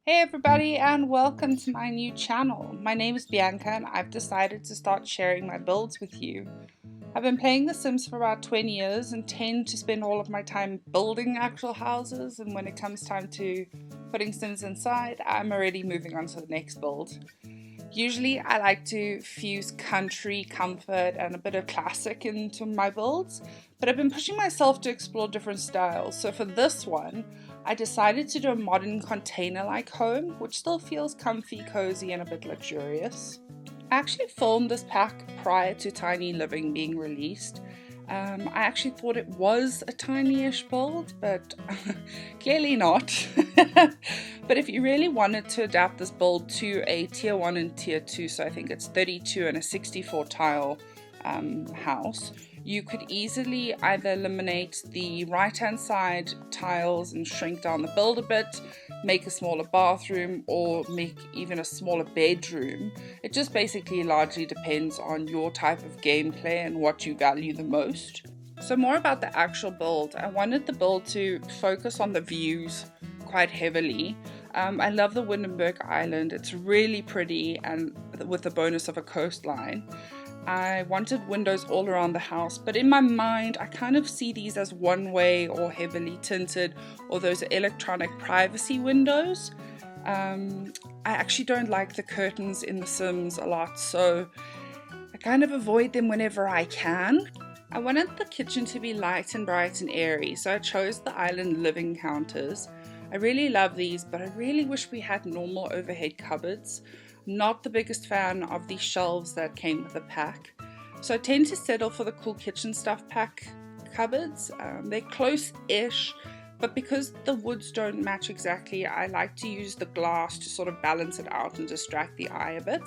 Hey everybody and welcome to my new channel. My name is Bianca and I've decided to start sharing my builds with you. I've been playing The Sims for about 20 years and tend to spend all of my time building actual houses, and when it comes time to putting Sims inside, I'm already moving on to the next build. Usually I like to fuse country, comfort and a bit of classic into my builds, but I've been pushing myself to explore different styles. So for this one, I decided to do a modern container-like home, which still feels comfy, cozy and a bit luxurious. I actually filmed this pack prior to Tiny Living being released. I actually thought it was a tiny-ish build, but clearly not. But if you really wanted to adapt this build to a tier 1 and tier 2, so I think it's 32 and a 64 tile house, you could easily either eliminate the right hand side tiles and shrink down the build a bit, make a smaller bathroom, or make even a smaller bedroom. It just basically largely depends on your type of gameplay and what you value the most. So more about the actual build. I wanted the build to focus on the views quite heavily. I love the Windenburg Island. It's really pretty and with the bonus of a coastline. I wanted windows all around the house, but in my mind I kind of see these as one-way or heavily tinted, or those electronic privacy windows. I actually don't like the curtains in The Sims a lot, so I kind of avoid them whenever I can. I wanted the kitchen to be light and bright and airy, so I chose the island living counters. I really love these, but I really wish we had normal overhead cupboards. Not the biggest fan of the shelves that came with the pack, so I tend to settle for the cool kitchen stuff pack cupboards. They're close-ish, but because the woods don't match exactly, I like to use the glass to sort of balance it out and distract the eye a bit.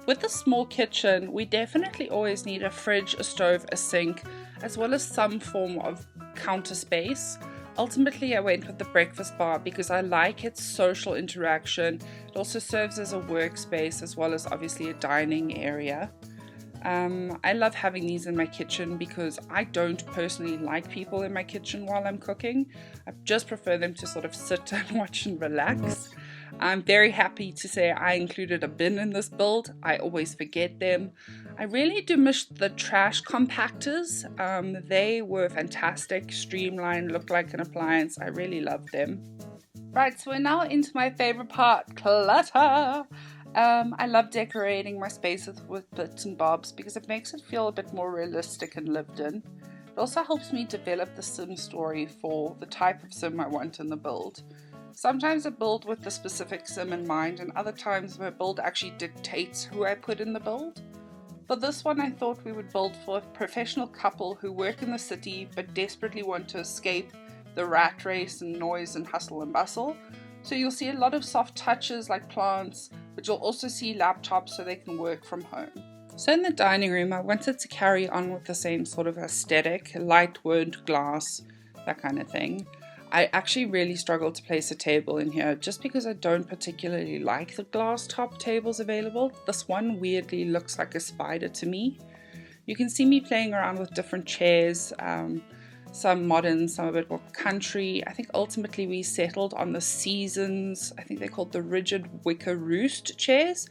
With a small kitchen, we definitely always need a fridge, a stove, a sink, as well as some form of counter space. Ultimately, I went with the breakfast bar because I like its social interaction. It also serves as a workspace as well as obviously a dining area. I love having these in my kitchen because I don't personally like people in my kitchen while I'm cooking. I just prefer them to sort of sit and watch and relax. I'm very happy to say I included a bin in this build. I always forget them. I really do miss the trash compactors. They were fantastic, streamlined, looked like an appliance. I really loved them. Right, so we're now into my favorite part, clutter. I love decorating my spaces with bits and bobs because it makes it feel a bit more realistic and lived in. It also helps me develop the sim story for the type of sim I want in the build. Sometimes I build with the specific sim in mind, and other times my build actually dictates who I put in the build. For this one, I thought we would build for a professional couple who work in the city but desperately want to escape the rat race and noise and hustle and bustle. So you'll see a lot of soft touches like plants, but you'll also see laptops so they can work from home. So in the dining room, I wanted to carry on with the same sort of aesthetic, light wood, glass, that kind of thing. I actually really struggled to place a table in here just because I don't particularly like the glass top tables available. This one weirdly looks like a spider to me. You can see me playing around with different chairs, some modern, some a bit more country. I think ultimately we settled on the Seasons, I think they're called the rigid wicker roost chairs.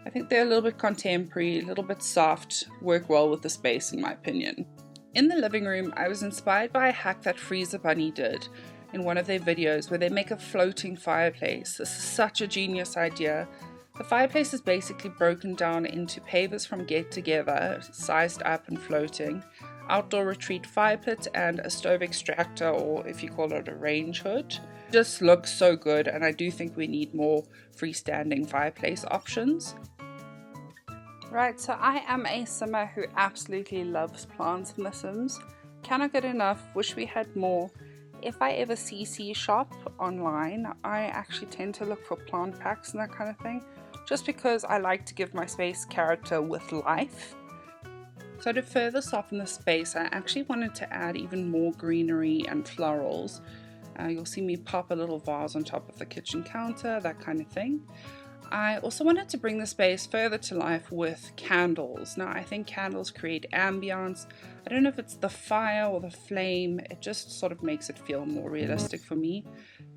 I think they're a little bit contemporary, a little bit soft, work well with the space in my opinion. In the living room, I was inspired by a hack that Freezer Bunny did in one of their videos where they make a floating fireplace. This is such a genius idea. The fireplace is basically broken down into pavers from Get Together, sized up and floating, outdoor retreat fire pit, and a stove extractor, or if you call it a range hood. It just looks so good, and I do think we need more freestanding fireplace options. Right, so I am a simmer who absolutely loves plants in The Sims. Cannot get enough, wish we had more. If I ever CC shop online, I actually tend to look for plant packs and that kind of thing, just because I like to give my space character with life. So to further soften the space, I actually wanted to add even more greenery and florals. You'll see me pop a little vase on top of the kitchen counter, that kind of thing. I also wanted to bring the space further to life with candles. Now I think candles create ambience. I don't know if it's the fire or the flame, it just sort of makes it feel more realistic for me.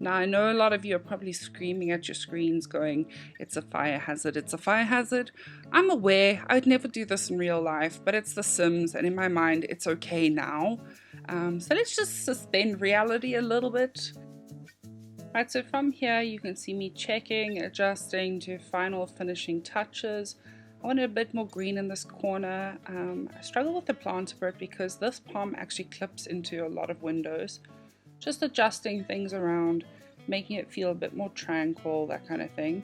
Now I know a lot of you are probably screaming at your screens going, it's a fire hazard, it's a fire hazard. I'm aware, I would never do this in real life, but it's The Sims and in my mind it's okay now. So let's just suspend reality a little bit. Right, so from here you can see me checking, adjusting to final finishing touches. I wanted a bit more green in this corner. I struggle with the plant a bit because this palm actually clips into a lot of windows. Just adjusting things around, making it feel a bit more tranquil, that kind of thing.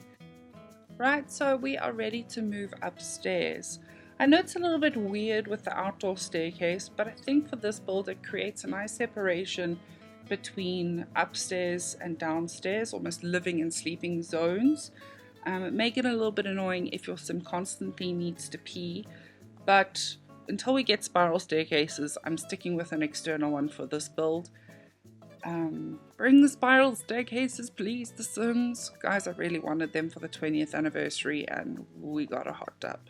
Right, so we are ready to move upstairs. I know it's a little bit weird with the outdoor staircase, but I think for this build it creates a nice separation between upstairs and downstairs, almost living and sleeping zones. It may get a little bit annoying if your sim constantly needs to pee, but until we get spiral staircases, I'm sticking with an external one for this build. Bring the spiral staircases, please, The Sims. Guys, I really wanted them for the 20th anniversary and we got a hot tub.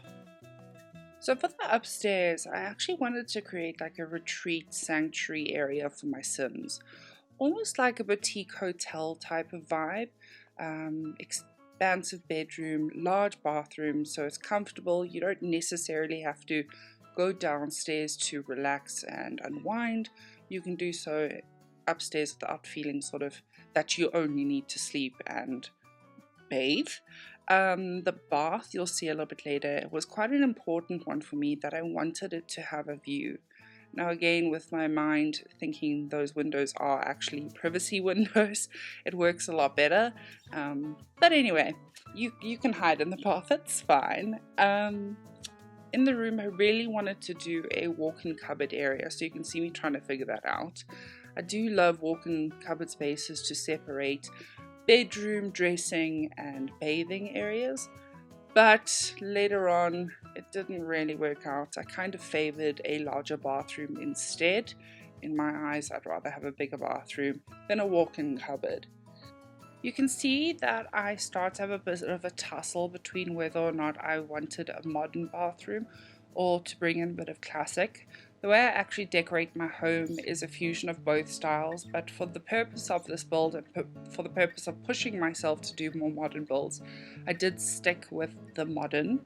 So for the upstairs, I actually wanted to create like a retreat sanctuary area for my Sims. Almost like a boutique hotel type of vibe. Expansive bedroom, large bathroom, so it's comfortable. You don't necessarily have to go downstairs to relax and unwind. You can do so upstairs without feeling sort of that you only need to sleep and bathe. The bath, you'll see a little bit later, was quite an important one for me, that I wanted it to have a view. Now again, with my mind thinking those windows are actually privacy windows, it works a lot better. But anyway, you can hide in the bath, it's fine. In the room, I really wanted to do a walk-in cupboard area, so you can see me trying to figure that out. I do love walk-in cupboard spaces to separate bedroom, dressing and bathing areas, but later on it didn't really work out. I kind of favored a larger bathroom instead. In my eyes, I'd rather have a bigger bathroom than a walk-in cupboard. You can see that I start to have a bit of a tussle between whether or not I wanted a modern bathroom or to bring in a bit of classic. The way I actually decorate my home is a fusion of both styles, but for the purpose of this build and for the purpose of pushing myself to do more modern builds, I did stick with the modern.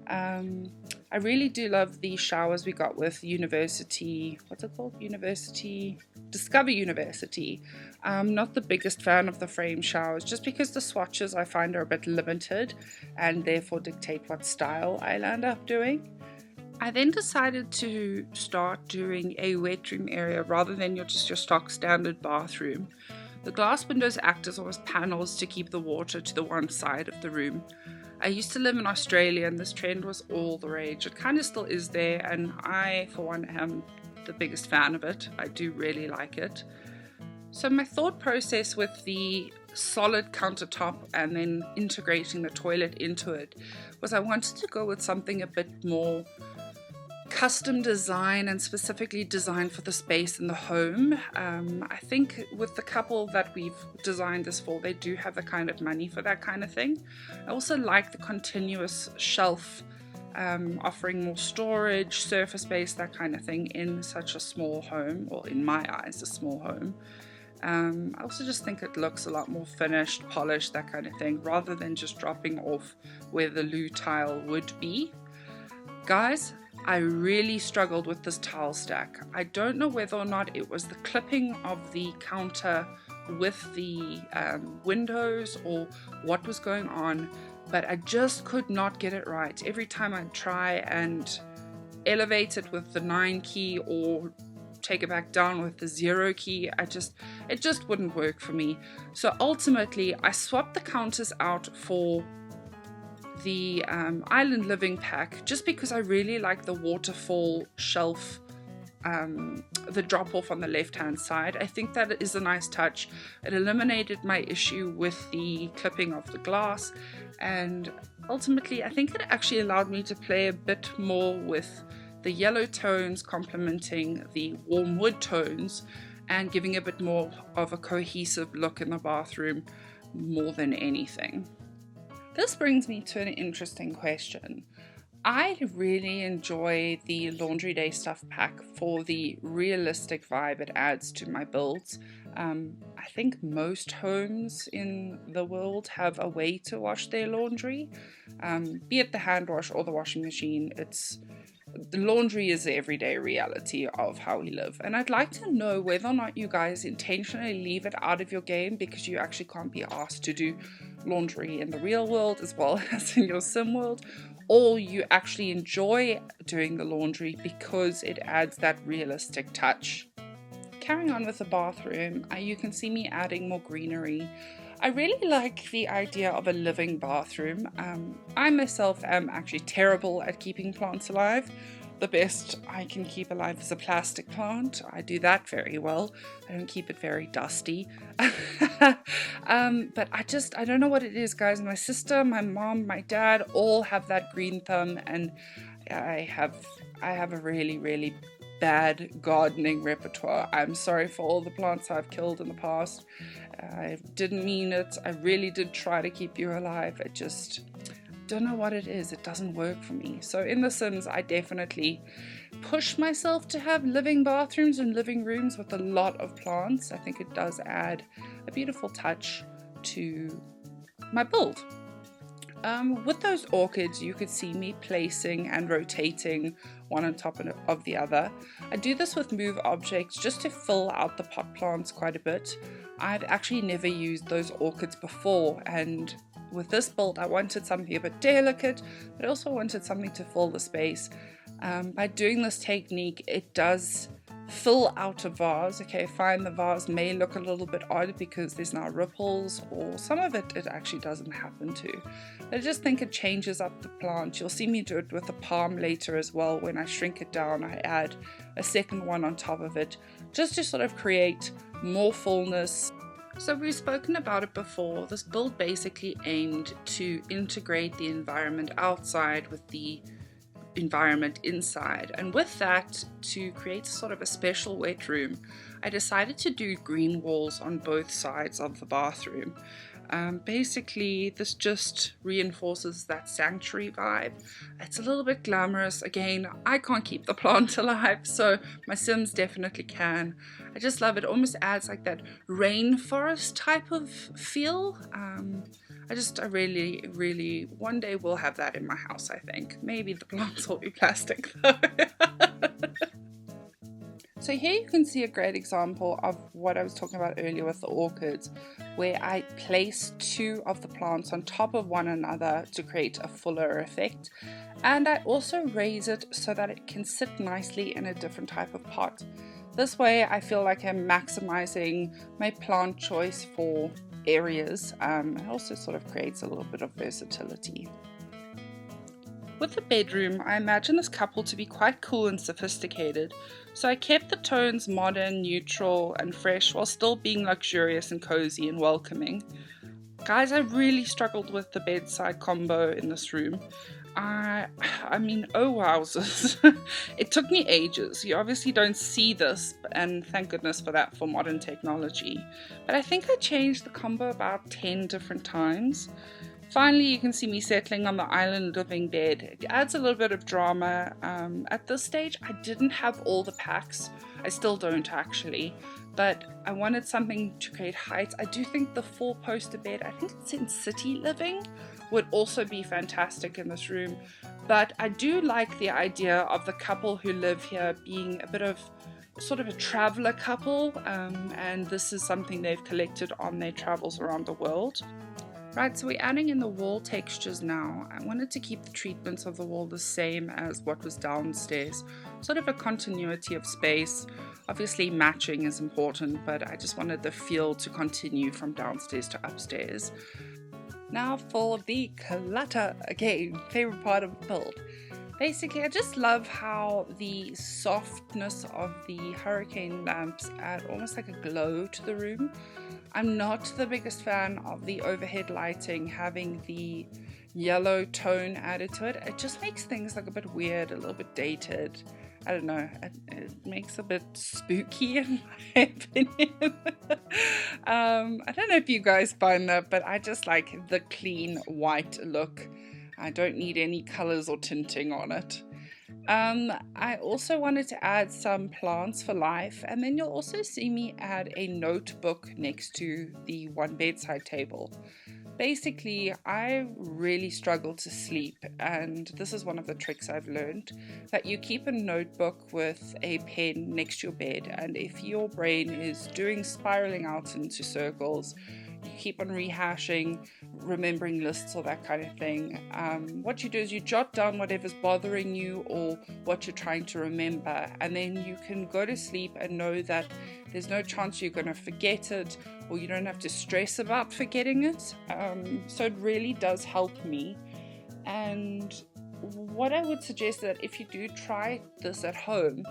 I really do love the showers we got with University, what's it called? Discover University. I'm not the biggest fan of the frame showers just because the swatches I find are a bit limited and therefore dictate what style I'll end up doing. I then decided to start doing a wet room area rather than your stock standard bathroom. The glass windows act as almost panels to keep the water to the one side of the room. I used to live in Australia and this trend was all the rage. It kind of still is there, and I, for one, am the biggest fan of it. I do really like it. So my thought process with the solid countertop and then integrating the toilet into it was I wanted to go with something a bit more custom design and specifically designed for the space in the home. I think with the couple that we've designed this for, they do have the kind of money for that kind of thing. I also like the continuous shelf, offering more storage, surface space, that kind of thing in such a small home, or in my eyes, a small home. I also just think it looks a lot more finished, polished, that kind of thing, rather than just dropping off where the loo tile would be. Guys, I really struggled with this tile stack. I don't know whether or not it was the clipping of the counter with the windows or what was going on, but I just could not get it right. Every time I'd try and elevate it with the 9 key or take it back down with the 0 key, it just wouldn't work for me. So ultimately I swapped the counters out for the Island Living pack just because I really like the waterfall shelf, the drop off on the left hand side. I think that is a nice touch. It eliminated my issue with the clipping of the glass, and ultimately I think it actually allowed me to play a bit more with the yellow tones complementing the warm wood tones and giving a bit more of a cohesive look in the bathroom more than anything. This brings me to an interesting question. I really enjoy the Laundry Day Stuff Pack for the realistic vibe it adds to my builds. I think most homes in the world have a way to wash their laundry, be it the hand wash or the washing machine. The laundry is the everyday reality of how we live, and I'd like to know whether or not you guys intentionally leave it out of your game because you actually can't be asked to do laundry in the real world as well as in your sim world, or you actually enjoy doing the laundry because it adds that realistic touch. Carrying on with the bathroom, you can see me adding more greenery. I really like the idea of a living bathroom. I myself am actually terrible at keeping plants alive. The best I can keep alive is a plastic plant. I do that very well. I don't keep it very dusty. But I don't know what it is, guys. My sister, my mom, my dad all have that green thumb, and I have a really, really bad gardening repertoire. I'm sorry for all the plants I've killed in the past. I didn't mean it. I really did try to keep you alive. I just don't know what it is. It doesn't work for me. So in The Sims, I definitely push myself to have living bathrooms and living rooms with a lot of plants. I think it does add a beautiful touch to my build. With those orchids, you could see me placing and rotating one on top of the other. I do this with move objects just to fill out the pot plants quite a bit. I've actually never used those orchids before, and with this build I wanted something a bit delicate, but I also wanted something to fill the space. By doing this technique, it does fill out a vase. Okay, fine, the vase may look a little bit odd because there's now ripples, or some of it actually doesn't happen to. But I just think it changes up the plant. You'll see me do it with a palm later as well. When I shrink it down, I add a second one on top of it, just to sort of create more fullness. So we've spoken about it before. This build basically aimed to integrate the environment outside with the environment inside, and with that, to create sort of a special wet room, I decided to do green walls on both sides of the bathroom. Basically, this just reinforces that sanctuary vibe. It's a little bit glamorous. Again, I can't keep the plant alive, so my Sims definitely can. I just love it. It almost adds like that rainforest type of feel. I really, one day we'll have that in my house, I think. Maybe the plants will be plastic though. So here you can see a great example of what I was talking about earlier with the orchids, where I place two of the plants on top of one another to create a fuller effect. And I also raise it so that it can sit nicely in a different type of pot. This way I feel like I'm maximizing my plant choice for areas. It also sort of creates a little bit of versatility. With the bedroom, I imagine this couple to be quite cool and sophisticated, so I kept the tones modern, neutral, and fresh while still being luxurious and cozy and welcoming. Guys, I really struggled with the bedside combo in this room. I mean, oh wowzers. It took me ages. You obviously don't see this, and thank goodness for that for modern technology. But I think I changed the combo about 10 different times. Finally, you can see me settling on the island living bed. It adds a little bit of drama. At this stage, I didn't have all the packs. I still don't actually, but I wanted something to create height. I do think the 4-poster bed, I think it's in City Living, would also be fantastic in this room. But I do like the idea of the couple who live here being a bit of sort of a traveler couple, and this is something they've collected on their travels around the world. Right, so we're adding in the wall textures now. I wanted to keep the treatments of the wall the same as what was downstairs, sort of a continuity of space. Obviously matching is important, but I just wanted the feel to continue from downstairs to upstairs. Now for the clutter, again, favorite part of the build. Basically, I just love how the softness of the hurricane lamps add almost like a glow to the room. I'm not the biggest fan of the overhead lighting having the yellow tone added to it. It just makes things look a bit weird, a little bit dated. I don't know, it makes a bit spooky in my opinion. I don't know if you guys find that, but I just like the clean white look. I don't need any colors or tinting on it. I also wanted to add some plants for life, and then you'll also see me add a notebook next to the one bedside table. Basically, I really struggle to sleep, and this is one of the tricks I've learned, that you keep a notebook with a pen next to your bed, and if your brain is spiraling out into circles, you keep on rehashing, remembering lists or that kind of thing. What you do is you jot down whatever's bothering you or what you're trying to remember, and then you can go to sleep and know that there's no chance you're going to forget it, or you don't have to stress about forgetting it. So it really does help me. And what I would suggest that if you do try this at home,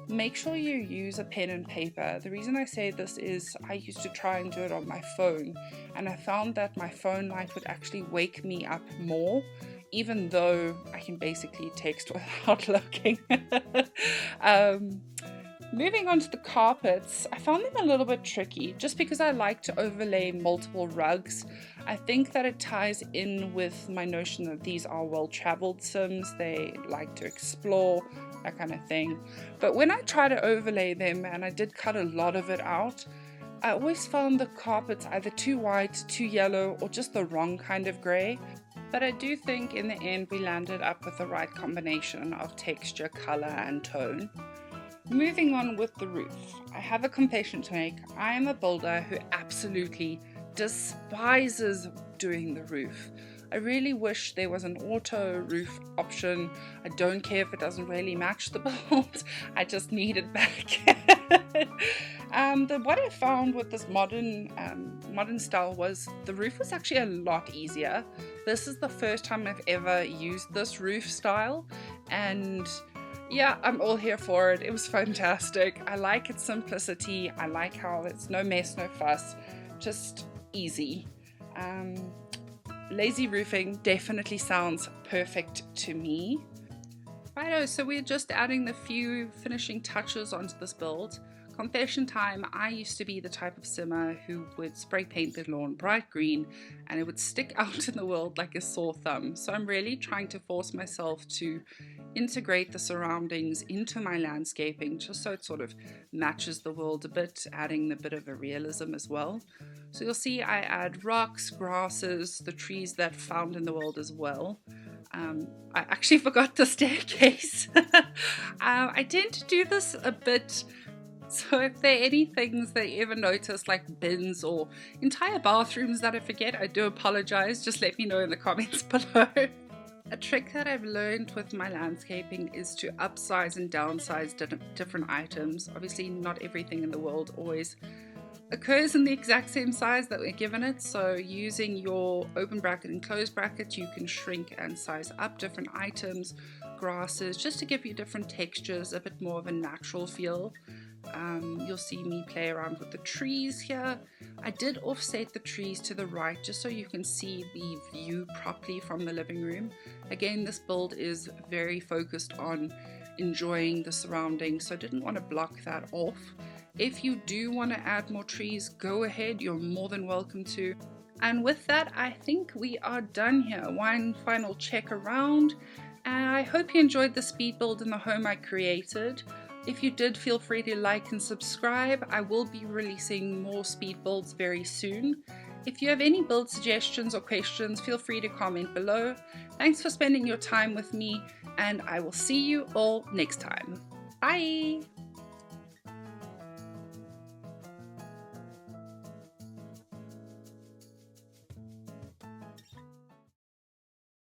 make sure you use a pen and paper. The reason I say this is I used to try and do it on my phone, and I found that my phone light would actually wake me up more, even though I can basically text without looking. Moving on to the carpets, I found them a little bit tricky just because I like to overlay multiple rugs. I think that it ties in with my notion that these are well-traveled Sims. They like to explore, that kind of thing. But when I try to overlay them, and I did cut a lot of it out, I always found the carpets either too white, too yellow, or just the wrong kind of grey. But I do think in the end we landed up with the right combination of texture, colour and tone. Moving on with the roof, I have a confession to make. I am a builder who absolutely despises doing the roof. I really wish there was an auto roof option. I don't care if it doesn't really match the build. I just need it back. What I found with this modern style was the roof was actually a lot easier. This is the first time I've ever used this roof style, and yeah, I'm all here for it. It was fantastic. I like its simplicity. I like how it's no mess, no fuss, just easy. Lazy roofing definitely sounds perfect to me. Righto, so we're just adding the few finishing touches onto this build. Confession time, I used to be the type of simmer who would spray paint the lawn bright green and it would stick out in the world like a sore thumb. So I'm really trying to force myself to integrate the surroundings into my landscaping just so it sort of matches the world a bit, adding a bit of a realism as well. So you'll see I add rocks, grasses, the trees that found in the world as well. I actually forgot the staircase. I tend to do this a bit. So if there are any things that you ever notice, like bins or entire bathrooms that I forget, I do apologize. Just let me know in the comments below. A trick that I've learned with my landscaping is to upsize and downsize different items. Obviously, not everything in the world always occurs in the exact same size that we're given it. So using your open bracket and closed bracket, you can shrink and size up different items, grasses, just to give you different textures, a bit more of a natural feel. You'll see me play around with the trees here. I did offset the trees to the right just so you can see the view properly from the living room. Again, this build is very focused on enjoying the surroundings, so I didn't want to block that off. If you do want to add more trees, go ahead, you're more than welcome to. And with that, I think we are done here. One final check around. I hope you enjoyed the speed build in the home I created. If you did, feel free to like and subscribe. I will be releasing more speed builds very soon. If you have any build suggestions or questions, feel free to comment below. Thanks for spending your time with me, and I will see you all next time. Bye!